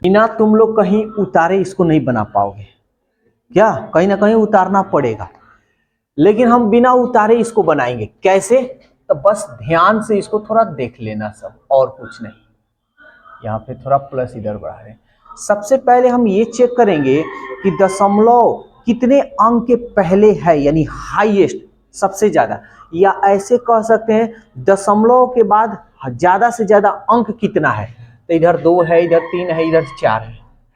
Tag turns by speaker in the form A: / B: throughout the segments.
A: बिना तुम लोग कहीं उतारे इसको नहीं बना पाओगे, क्या कहीं ना कहीं उतारना पड़ेगा, लेकिन हम बिना उतारे इसको बनाएंगे कैसे? तो बस ध्यान से इसको थोड़ा देख लेना सब, और कुछ नहीं। यहाँ पे थोड़ा प्लस इधर बढ़ा रहे हैं। सबसे पहले हम ये चेक करेंगे कि दशमलव कितने अंक के पहले है, यानी हाईएस्ट, सबसे ज्यादा, या ऐसे कह सकते हैं दशमलव के बाद ज्यादा से ज्यादा अंक कितना है। तो इधर 2 है, इधर 3 है, इधर 4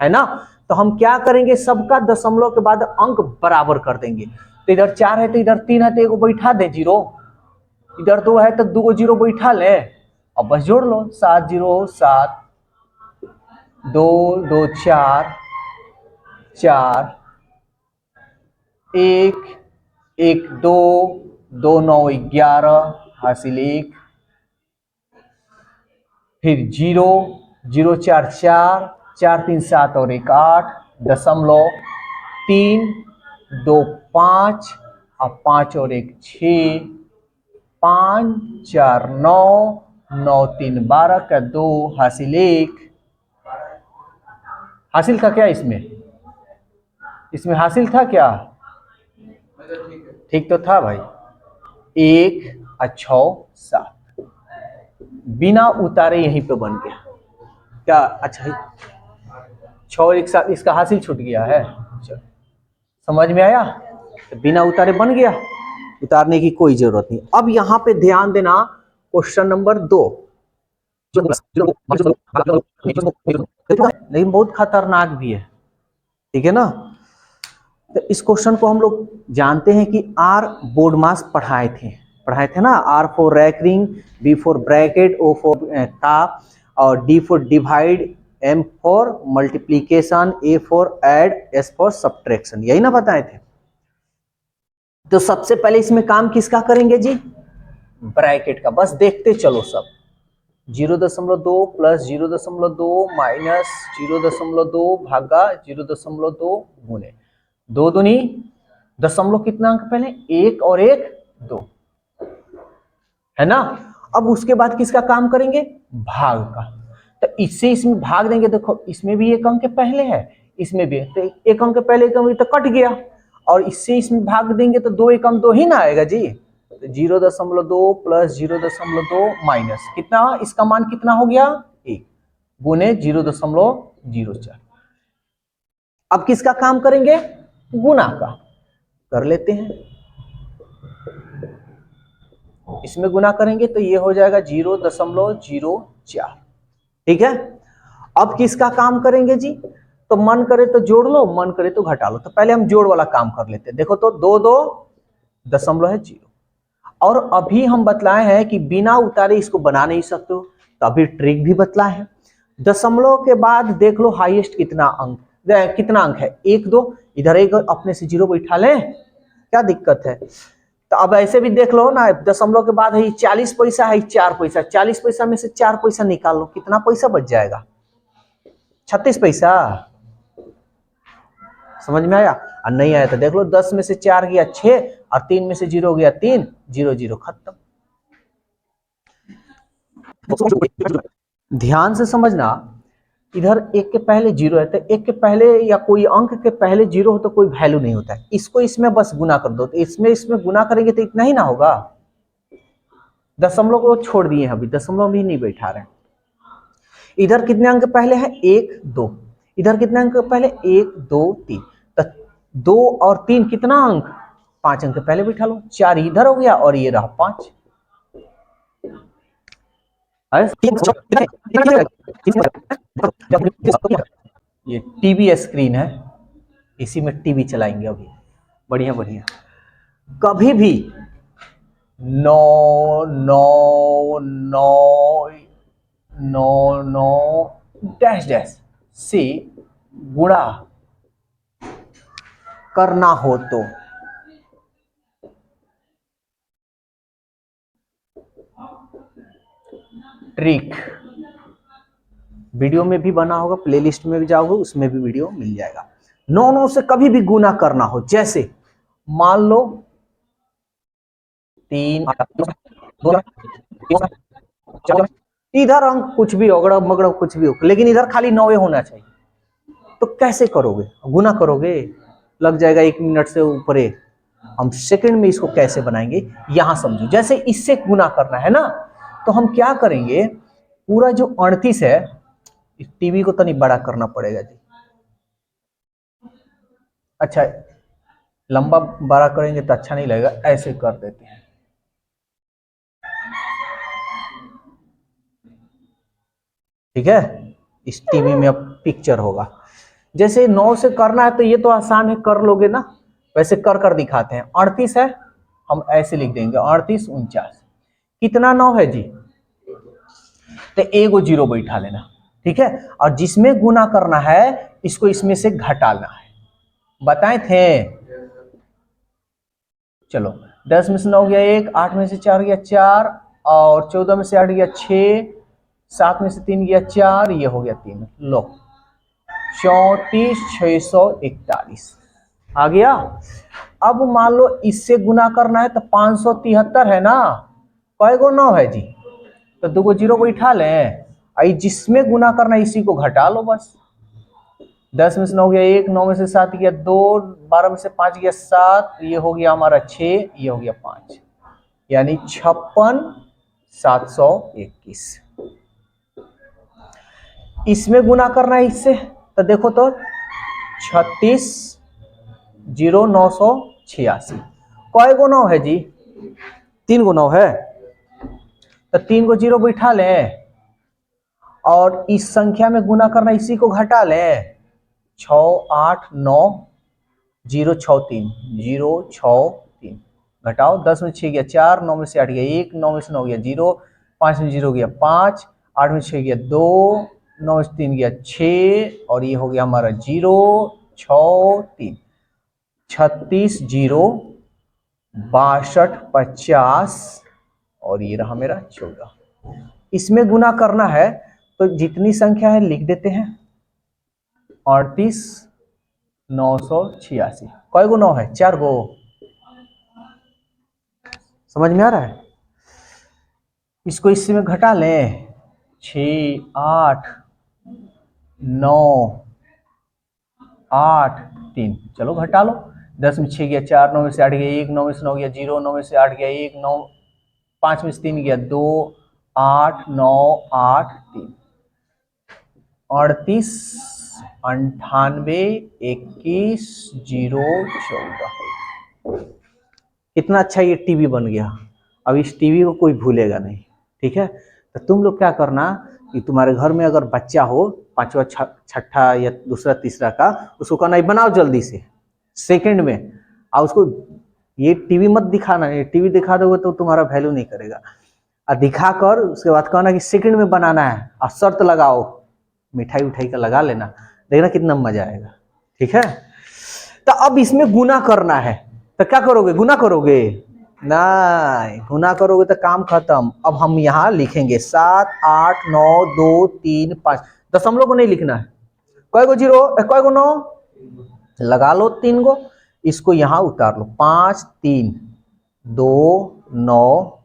A: है ना? तो हम क्या करेंगे, सबका दशमलव के बाद अंक बराबर कर देंगे। तो इधर 4 है तो इधर 3 है तो एगो बैठा दे जीरो, इधर 2 है तो 2 जीरो बैठा ले, अब बस जोड़ लो, 7 0 7, 2 2 4 4, 1 1 2 2 9 11, हासिल 1, फिर 0 0 4 4 4 3 7 और 1 8, दशमलव 3 2 5 और 5 और 1 6, 5 4 9 9 3 12 का 2, हासिल 1। हासिल था क्या इसमें? इसमें हासिल था क्या? ठीक तो था भाई। 1 और 6 7 बिना उतारे यहीं पे बन गया क्या? अच्छा 6 1 7 इसका हासिल छूट गया है। चलो समझ में आया? तो बिना उतारे बन गया, उतारने की कोई जरूरत नहीं। अब यहां पे ध्यान देना, क्वेश्चन नंबर 2 लेकिन बहुत खतरनाक भी है, ठीक है ना? तो इस क्वेश्चन को हम लोग जानते हैं कि आर बोर्ड मास पढ़ाए थे ना। R for recurring, B for bracket, O for का, और D for divide, M for multiplication, A for add, S for subtraction, यही ना बताए थे। तो सबसे पहले इसमें काम किसका करेंगे जी? ब्रैकेट का। बस देखते चलो सब। 0.2 प्लस 0.2 माइनस 0.2 भागा 0.2 गुने 2 दूनी दशमलव कितना अंक पहले? 1 और 1 2, है ना? अब उसके बाद किसका काम करेंगे? भाग का। तो इससे इसमें भाग देंगे, देखो इसमें भी 1 अंक पहले है, इसमें भी, तो 1 अंक पहले 1 अंक तो कट गया, और इससे इसमें भाग देंगे तो 2 1 2 ही ना आएगा जी। तो 0.2 प्लस 0.2 माइनस कितना, इसका मान कितना हो गया? 1 गुने 0.04। अब किसका काम करेंगे? गुना का। कर लेते हैं, इसमें गुना करेंगे तो ये हो जाएगा 0.04, ठीक है? अब किसका काम करेंगे जी? तो मन करे तो जोड़ लो, मन करे तो घटा लो। तो पहले हम जोड़ वाला काम कर लेते हैं। देखो तो 2 2 दशमलव है 0, और अभी हम बतलाए हैं कि बिना उतारे इसको बना नहीं सकते हो, तो अभी ट्रिक भी बतलाए हैं। दशमलव के बाद देख लो हाईएस्ट कितना अंक है? 1 2, इधर एक अपने से 0 बैठा लें, क्या दिक्कत है? तो अब ऐसे भी देख लो ना, दशमलव के बाद है 40 पैसा है 4 पैसा, 40 पैसा में से 4 पैसा निकाल लो, कितना पैसा बच जाएगा? 36 पैसा। समझ में आया? और नहीं आया तो देख लो, 10 में से 4 गया 6, और 3 में से 0 गया 3, 0 0 खत्म। ध्यान से समझना, इधर 1 के पहले 0 है, तो 1 के पहले या कोई अंक के पहले 0 हो तो कोई वैल्यू नहीं होता है। इसको इसमें बस गुना कर दो, तो इसमें गुना करेंगे तो इतना ही ना होगा। दशमलव को छोड़ दिए, अभी दशमलव भी नहीं बैठा रहे। इधर कितने अंक पहले है? 1 2, इधर कितने अंक पहले? 1 2 3, तो 2 और 3 कितना अंक? 5 अंक पहले बैठा लो, 4 इधर हो गया और ये रहा 5। ये टीवी स्क्रीन है, इसी में टीवी चलाएंगे अभी, बढ़िया बढ़िया। कभी भी 9 9 9 9 9 डैश डैश से गुणा करना हो तो ट्रिक वीडियो में भी बना होगा, प्लेलिस्ट में भी जाओगे उसमें भी वीडियो मिल जाएगा। 9 9 से कभी भी गुना करना हो, जैसे मान लो 3 2 इधर अंक कुछ भी अगड़ब मगड़ब कुछ भी हो, लेकिन इधर खाली 9 होना चाहिए। तो कैसे करोगे? गुना करोगे, लग जाएगा 1 मिनट से ऊपर। हम सेकंड में इसको कैसे बनाएंगे यहां समझो। जैसे इससे गुना करना है ना, तो हम क्या करेंगे, पूरा जो 38 है, इस टीवी को तनी बड़ा करना पड़ेगा जी। अच्छा, लंबा बड़ा करेंगे तो अच्छा नहीं लगेगा, ऐसे कर देते हैं। ठीक है, इस टीवी में अब पिक्चर होगा। जैसे 9 से करना है तो ये तो आसान है, कर लोगे ना, वैसे कर कर दिखाते हैं। 38 है, हम ऐसे लिख देंगे 38 49। कितना 9 है जी? तो एगो जीरो बैठा लेना। ठीक है, और जिसमें गुना करना है इसको इसमें से घटाना है, बताए थे। चलो, 10 में से 9 गया 1, 8 में से 4 गया 4, और 14 में से 8 गया 6, 7 में से 3 गया 4, ये हो गया 3। लो, 34,641 आ गया। अब मान लो इससे गुना करना है तो 573 है ना, कई गो 9 है जी? तो 2 जीरो बैठा लें, जिसमें गुना करना है इसी को घटा लो बस। 10 में से 9 गया 1, 9 में से 7 गया 2, 12 में से 5 गया 7, ये हो गया हमारा 6, ये हो गया 5, यानी 56,721। इसमें गुना करना है इससे, तो देखो तो 36,986। कई गो 9 है जी? 3 गो 9 है, तो 3 गो जीरो बैठा लें, और इस संख्या में गुना करना इसी को घटा लें। 6 8 9 0 6 3 0 6 3 घटाओ। 10 में 6 गया 4, 9 में से 8 गया 1, 9 में से 9 गया 0, 5 में 0 गया 5, 8 में 6 गया 2, 9 में से 3 गया 6, और ये हो गया हमारा 0 6 3। 36 0 62 50, और ये रहा मेरा 14। इसमें गुना करना है तो जितनी संख्या है लिख देते हैं, 38,986। कई गो 9 है? 4 गो। समझ में आ रहा है? इसको इससे में घटा लें, 6 8 9 8 3, चलो घटा लो। 10 में 6 गया 4, 9 में से 8 गया 1, 9 में से 9 गया 0, 9 में से 8 गया 1, 9 5 में से 3 गया 2, 8 9 8 3। 38 98 21 0 14। कितना अच्छा ये टीवी बन गया। अब इस टीवी को कोई भूलेगा नहीं। ठीक है, तो तुम लोग क्या करना कि तुम्हारे घर में अगर बच्चा हो, 5वां 6ठा या दूसरा तीसरा का, उसको कहना बनाओ जल्दी से सेकंड में, और उसको ये टीवी मत दिखाना। ये टीवी दिखा दोगे तो तुम्हारा वैल्यू नहीं करेगा। और दिखा कर उसके बाद कहना कि सेकंड में बनाना है, और शर्त लगाओ, मिठाई उठाई का लगा लेना, देखना कितना मजा आएगा। ठीक है, तो अब इसमें गुना करना है, तो क्या करोगे? गुना करोगे? नहीं, गुना करोगे तो काम खत्म। अब हम यहाँ लिखेंगे 7 8 9 2 3 5। दशमलव को नहीं लिखना है। कई गो जीरो, कई गो 9 लगा लो, 3 गो। इसको यहाँ उतार लो, 5 3 2 9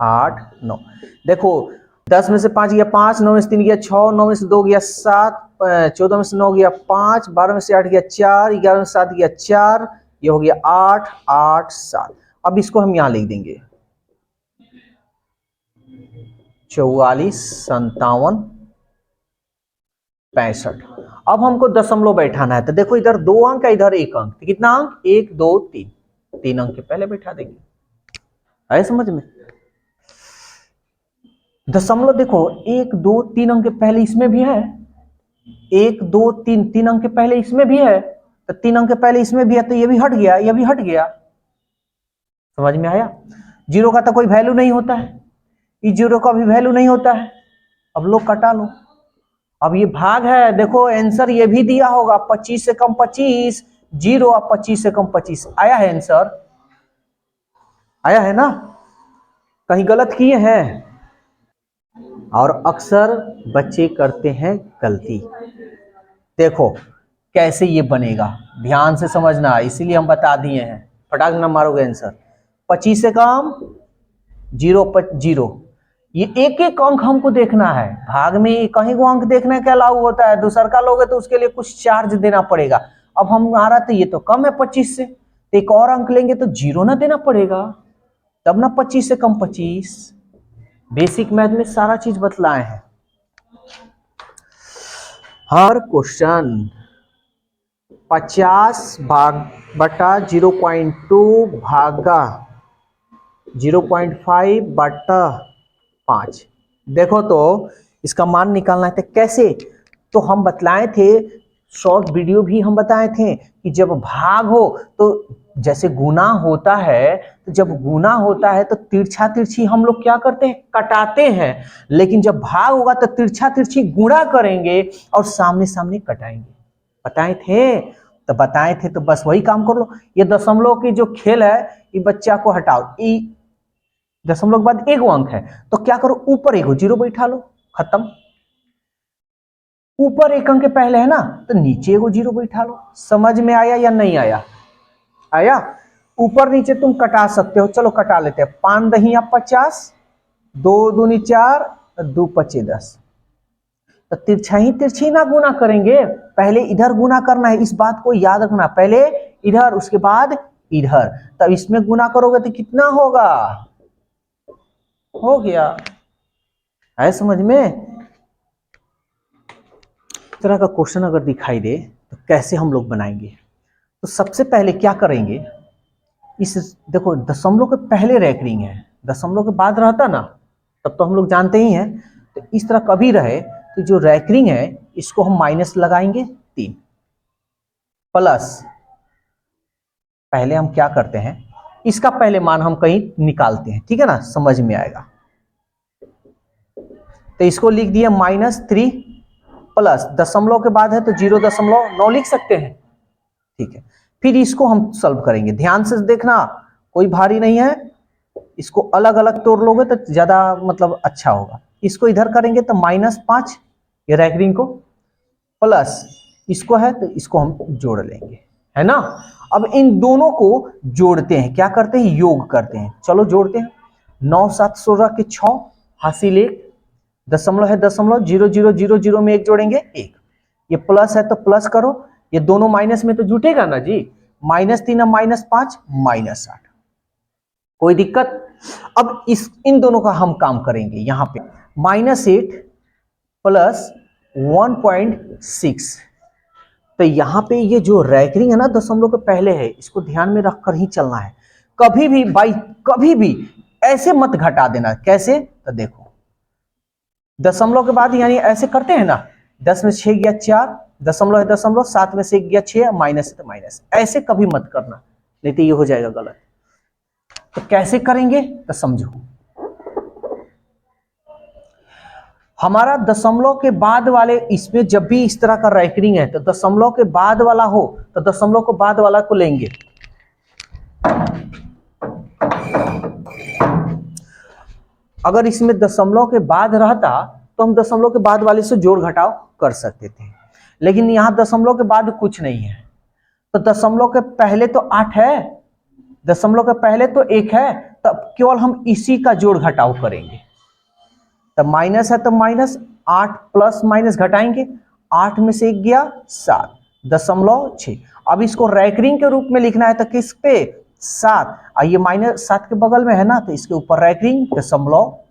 A: 8 9। देखो, 10 में से 5 गया 5, 9 में से 3 गया 6, 9 में से 2 गया 7, 14 में से 9 गया 5, 12 में से 8 गया 4, 11 में से 7 गया 4, ये हो गया 8 8 7। अब इसको हम यहां लिख देंगे 44 57 65। अब हमको दशमलव बैठाना है, तो देखो इधर 2 अंक है, इधर 1 अंक, तो कितना अंक? 1 2 3, 3 अंक के पहले बैठा देंगे। आए समझ में? दशमलव देखो 1 2 3 अंक के पहले इसमें भी है, 1 2 3 3 अंक के पहले इसमें भी है, तो 3 अंक के पहले इसमें भी है, तो ये भी हट गया, ये भी हट गया। समझ में आया? जीरो का तो कोई वैल्यू नहीं होता है, इस जीरो का भी वैल्यू नहीं होता है। अब लोग कटा लो। अब ये भाग है, देखो आंसर ये भी दिया होगा, 25 से कम 25 जीरो, अब 25 से कम 25 आया है आंसर, आया है ना? कहीं गलत किए हैं? और अक्सर बच्चे करते हैं गलती। देखो कैसे ये बनेगा, ध्यान से समझना, इसीलिए हम बता दिए हैं, फटाक ना मारोगे आंसर। 25 से कम जीरो, जीरो, ये एक एक अंक हमको देखना है, भाग में कहीं को अंक देखने के अलाउ होता है, दूसर का लोगे तो उसके लिए कुछ चार्ज देना पड़ेगा। अब हम आ रहा तो ये तो कम है 25 से, तो एक और अंक लेंगे तो 0 ना देना पड़ेगा, तब ना 25 से कम 25। बेसिक मैथ में सारा चीज बतलाए हैं। हर क्वेश्चन 50 भाग बटा 0.2 भागा 0.5 बटा 5, देखो तो इसका मान निकालना है। तो कैसे, तो हम बतलाए थे, शॉर्ट वीडियो भी हम बताए थे कि जब भाग हो तो जैसे गुना होता है, तो जब गुना होता है तो तिरछा तिरछी हम लोग क्या करते हैं, कटाते हैं, लेकिन जब भाग होगा तो तिरछा तिरछी गुणा करेंगे और सामने सामने कटाएंगे। बताए थे, तो बताए थे, तो बस वही काम कर लो। ये दशमलव की जो खेल है, ये बच्चा को हटाओ, दशमलव के बाद एक अंक है तो क्या करो, ऊपर एक जीरो बैठा लो, खत्म। ऊपर एक अंक के पहले है ना, तो नीचे एगो जीरो बैठा लो। समझ में आया या नहीं आया? आया। ऊपर नीचे तुम कटा सकते हो, चलो कटा लेते हैं। 5 दहिया 50, 2 दूनी 4, 2 पचे 10। तो तिरछा ही तिरछी ना गुना करेंगे, पहले इधर गुना करना है, इस बात को याद रखना। पहले इधर उसके बाद इधर, तब इसमें गुना करोगे तो कितना होगा, हो गया। है समझ में? इस तरह का क्वेश्चन अगर दिखाई दे तो कैसे हम लोग बनाएंगे? तो सबसे पहले क्या करेंगे, इस देखो दशमलव के पहले रैकरिंग है, दशमलव के बाद रहता ना तब तो हम लोग जानते ही हैं। तो इस तरह कभी रहे तो जो रैकरिंग है इसको हम माइनस लगाएंगे 3, प्लस पहले हम क्या करते हैं, इसका पहले मान हम कहीं निकालते हैं, ठीक है ना, समझ में आएगा। तो इसको लिख दिया -3 प्लस दशमलव के बाद है तो 0.9 लिख सकते हैं, ठीक है। फिर इसको हम सॉल्व करेंगे, ध्यान से देखना, कोई भारी नहीं है, इसको अलग अलग तोड़ लोगे तो ज्यादा मतलब अच्छा होगा। इसको इधर करेंगे तो -5 ये रैकरिंग को, प्लस इसको है तो इसको हम जोड़ लेंगे, है ना। अब इन दोनों को जोड़ते हैं, क्या करते हैं, योग करते हैं। चलो जोड़ते हैं, 9 7 16 के 6 हासिल 1, दशमलव है दशमलव, 0 0 0 0 में 1 जोड़ेंगे 1, ये प्लस है तो प्लस करो, ये दोनों माइनस में तो जुटेगा ना जी, -3 -5 -8, कोई दिक्कत। अब इन दोनों का हम काम करेंगे, यहां पे -8 प्लस 1.6, तो यहां पे ये जो रैकरिंग है ना दशमलव के पहले है, इसको ध्यान में रखकर ही चलना है। कभी भी भाई, कभी भी ऐसे मत घटा देना। कैसे, तो देखो दशमलव के बाद यानी ऐसे करते हैं ना, 10 में 6 गया 4, दशमलव है दशमलव, 7 में से 1 गया 6, माइनस है तो माइनस, ऐसे कभी मत करना, नहीं तो ये हो जाएगा गलत। तो कैसे करेंगे तो समझो, हमारा दशमलव के बाद वाले, इसमें जब भी इस तरह का रैकरिंग है तो दशमलव के बाद वाला हो तो दशमलव के बाद वाला को लेंगे। अगर इसमें दशमलव के बाद रहता तो हम दशमलव के बाद वाले से जोड़ घटाव कर सकते थे, लेकिन यहां दशमलव के बाद कुछ नहीं है, तो दशमलव के पहले तो 8 है, दशमलव के पहले तो 1 है, तब केवल हम इसी का जोड़ घटाव करेंगे। तब माइनस है तो माइनस, 8 प्लस माइनस घटाएंगे, 8 में से 1 गया 7, 0.6। अब इसको रैकरिंग के रूप में लिखना है तो किस पे, 7, और ये -7 के बगल में है ना, तो इसके ऊपर रैकरिंग 0.6